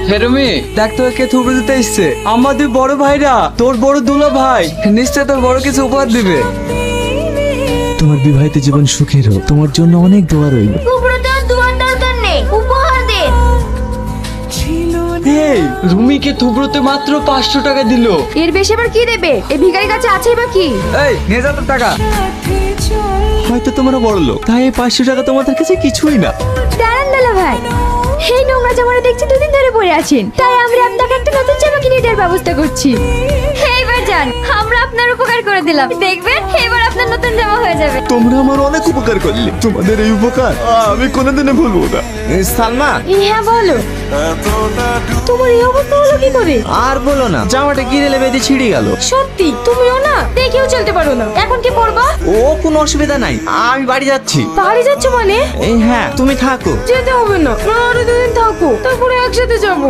হেরমি, দেখ তোকে কে থুবড়ে দিতে এসছে। আমাদের বড় ভাইরা, তোর বড় দুলা ভাই, নিশ্চয় তোর বড় কিছু উপহার দিবে। তোমার বিবাহিত জীবন সুখের হোক, তোমার জন্য অনেক দোয়া রইল। কুবরতার দুয়ার দরকার নেই, উপহার দেন। এই রুমিকে থুবড়োতে মাত্র 500 টাকা দিল। এর বেশি আবার কি দেবে? এই ভিখারির কাছে আছেই বা কি? এই নিয়ে যা তোর টাকা। হয়তো তোমরা বড় লোক, তাই এই 500 টাকা তোমাদের কাছে কিছুই না। দাঁড়ান দালা ভাই, এই নোংরা জামাটা দেখছি দুদিন ধরে পরে আছেন, তাই আমরা আপনাকে একটা নতুন জামা কিনে দেওয়ার ব্যবস্থা করছি। এইবার যান, আমরা আপনার উপকার করে দিলাম, দেখবেন এবার আপনার নতুন জামা হয়ে যাবে। তোমরা আমার অনেক উপকার করলে, তোমাদের এই উপকার আমি কোনোদিনও ভুলবো না। সালমা, হ্যাঁ বলো, তোমার এই অবস্থা হলো কি করে? আর বলো না, জামাটা গিরে বেঁধে ছিঁড়ে গেল। সত্যি তুমিও না দেখেও চলতে পারো না, এখন কি পরবা? ও কোনো অসুবিধা নাই, আমি বাড়ি যাচ্ছি। বাড়ি যাচ্ছ মানে? এই হ্যাঁ, তুমি থাকো। যেতে হবে না, আরো দুদিন থাকো, তারপরে একসাথে যাবো।